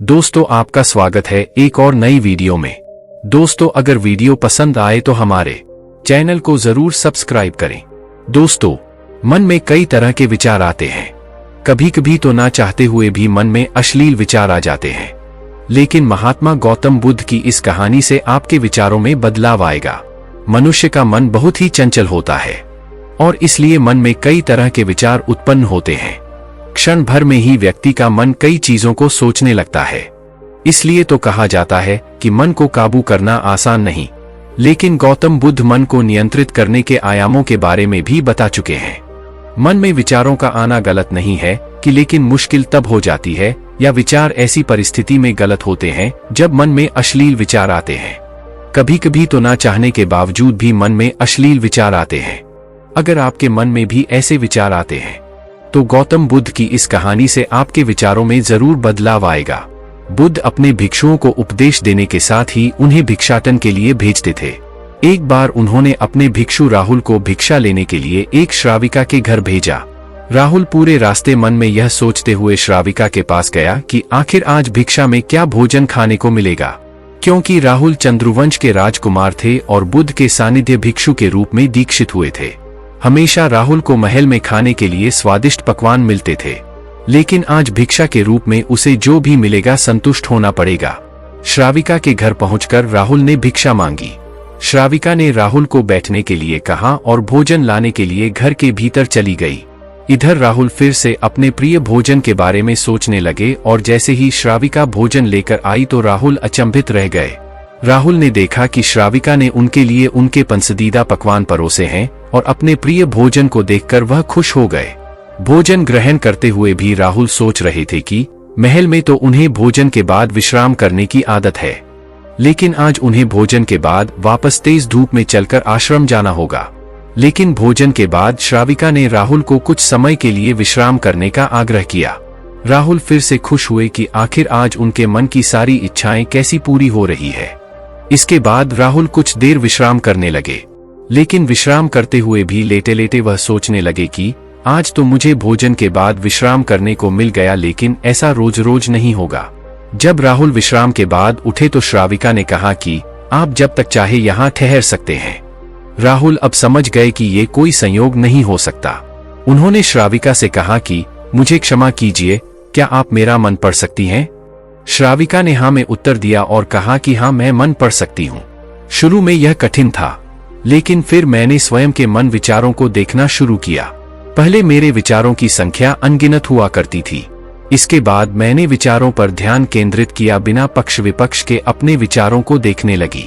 दोस्तों आपका स्वागत है एक और नई वीडियो में। दोस्तों अगर वीडियो पसंद आए तो हमारे चैनल को जरूर सब्सक्राइब करें। दोस्तों मन में कई तरह के विचार आते हैं। कभी कभी तो ना चाहते हुए भी मन में अश्लील विचार आ जाते हैं, लेकिन महात्मा गौतम बुद्ध की इस कहानी से आपके विचारों में बदलाव आएगा। मनुष्य का मन बहुत ही चंचल होता है और इसलिए मन में कई तरह के विचार उत्पन्न होते हैं। क्षण भर में ही व्यक्ति का मन कई चीजों को सोचने लगता है। इसलिए तो कहा जाता है कि मन को काबू करना आसान नहीं, लेकिन गौतम बुद्ध मन को नियंत्रित करने के आयामों के बारे में भी बता चुके हैं। मन में विचारों का आना गलत नहीं है कि, लेकिन मुश्किल तब हो जाती है या विचार ऐसी परिस्थिति में गलत होते हैं जब मन में अश्लील विचार आते हैं। कभी कभी तो ना चाहने के बावजूद भी मन में अश्लील विचार आते हैं। अगर आपके मन में भी ऐसे विचार आते हैं तो गौतम बुद्ध की इस कहानी से आपके विचारों में जरूर बदलाव आएगा। बुद्ध अपने भिक्षुओं को उपदेश देने के साथ ही उन्हें भिक्षाटन के लिए भेजते थे। एक बार उन्होंने अपने भिक्षु राहुल को भिक्षा लेने के लिए एक श्राविका के घर भेजा। राहुल पूरे रास्ते मन में यह सोचते हुए श्राविका के पास गया कि आखिर आज भिक्षा में क्या भोजन खाने को मिलेगा, क्योंकि राहुल चंद्रवंश के राजकुमार थे और बुद्ध के सानिध्य भिक्षु के रूप में दीक्षित हुए थे। हमेशा राहुल को महल में खाने के लिए स्वादिष्ट पकवान मिलते थे, लेकिन आज भिक्षा के रूप में उसे जो भी मिलेगा संतुष्ट होना पड़ेगा। श्राविका के घर पहुंचकर राहुल ने भिक्षा मांगी। श्राविका ने राहुल को बैठने के लिए कहा और भोजन लाने के लिए घर के भीतर चली गई। इधर राहुल फिर से अपने प्रिय भोजन के बारे में सोचने लगे और जैसे ही श्राविका भोजन लेकर आई तो राहुल अचंभित रह गए। राहुल ने देखा कि श्राविका ने उनके लिए उनके पसंदीदा पकवान परोसे हैं और अपने प्रिय भोजन को देखकर वह खुश हो गए। भोजन ग्रहण करते हुए भी राहुल सोच रहे थे कि महल में तो उन्हें भोजन के बाद विश्राम करने की आदत है, लेकिन आज उन्हें भोजन के बाद वापस तेज धूप में चलकर आश्रम जाना होगा। लेकिन भोजन के बाद श्राविका ने राहुल को कुछ समय के लिए विश्राम करने का आग्रह किया। राहुल फिर से खुश हुए कि आखिर आज उनके मन की सारी इच्छाएं कैसी पूरी हो रही है। इसके बाद राहुल कुछ देर विश्राम करने लगे, लेकिन विश्राम करते हुए भी लेटे लेटे वह सोचने लगे कि आज तो मुझे भोजन के बाद विश्राम करने को मिल गया, लेकिन ऐसा रोज रोज नहीं होगा। जब राहुल विश्राम के बाद उठे तो श्राविका ने कहा कि आप जब तक चाहे यहाँ ठहर सकते हैं। राहुल अब समझ गए कि ये कोई संयोग नहीं हो सकता। उन्होंने श्राविका से कहा कि मुझे क्षमा कीजिए, क्या आप मेरा मन पढ़ सकती हैं? श्राविका ने हाँ में उत्तर दिया और कहा कि हाँ, मैं मन पढ़ सकती हूँ। शुरू में यह कठिन था, लेकिन फिर मैंने स्वयं के मन विचारों को देखना शुरू किया। पहले मेरे विचारों की संख्या अनगिनत हुआ करती थी। इसके बाद मैंने विचारों पर ध्यान केंद्रित किया, बिना पक्ष विपक्ष के अपने विचारों को देखने लगी।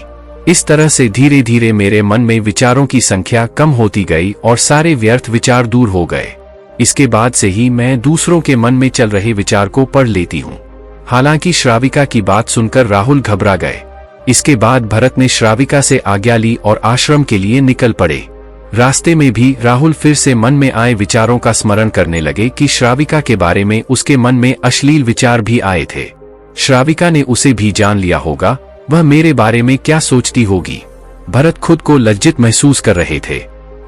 इस तरह से धीरे धीरे मेरे मन में विचारों की संख्या कम होती गई और सारे व्यर्थ विचार दूर हो गए। इसके बाद से ही मैं दूसरों के मन में चल रहे विचार को पढ़ लेती हूँ। हालांकि श्राविका की बात सुनकर राहुल घबरा गए। इसके बाद भरत ने श्राविका से आज्ञा ली और आश्रम के लिए निकल पड़े। रास्ते में भी राहुल फिर से मन में आए विचारों का स्मरण करने लगे कि श्राविका के बारे में उसके मन में अश्लील विचार भी आए थे। श्राविका ने उसे भी जान लिया होगा, वह मेरे बारे में क्या सोचती होगी। भरत खुद को लज्जित महसूस कर रहे थे।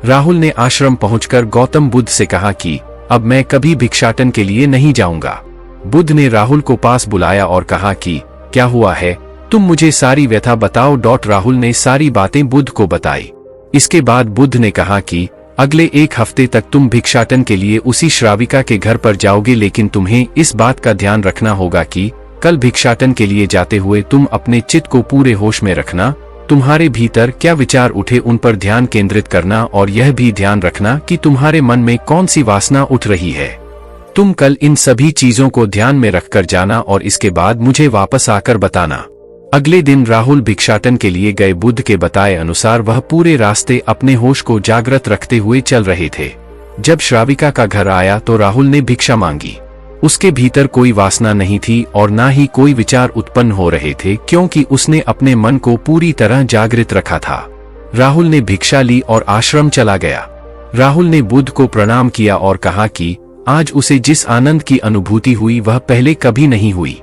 राहुल ने आश्रम पहुंचकर गौतम बुद्ध से कहा कि अब मैं कभी भिक्षाटन के लिए नहीं जाऊंगा। बुद्ध ने राहुल को पास बुलाया और कहा कि क्या हुआ है, तुम मुझे सारी व्यथा बताओ। राहुल ने सारी बातें बुद्ध को बताई। इसके बाद बुद्ध ने कहा कि अगले एक हफ्ते तक तुम भिक्षाटन के लिए उसी श्राविका के घर पर जाओगे, लेकिन तुम्हें इस बात का ध्यान रखना होगा कि कल भिक्षाटन के लिए जाते हुए तुम अपने चित्त को पूरे होश में रखना। तुम्हारे भीतर क्या विचार उठे उन पर ध्यान केंद्रित करना और यह भी ध्यान रखना कि तुम्हारे मन में कौन सी वासना उठ रही है। तुम कल इन सभी चीजों को ध्यान में रखकर जाना और इसके बाद मुझे वापस आकर बताना। अगले दिन राहुल भिक्षाटन के लिए गए। बुद्ध के बताए अनुसार वह पूरे रास्ते अपने होश को जागृत रखते हुए चल रहे थे। जब श्राविका का घर आया तो राहुल ने भिक्षा मांगी। उसके भीतर कोई वासना नहीं थी और ना ही कोई विचार उत्पन्न हो रहे थे, क्योंकि उसने अपने मन को पूरी तरह जागृत रखा था। राहुल ने भिक्षा ली और आश्रम चला गया। राहुल ने बुद्ध को प्रणाम किया और कहा कि आज उसे जिस आनंद की अनुभूति हुई वह पहले कभी नहीं हुई।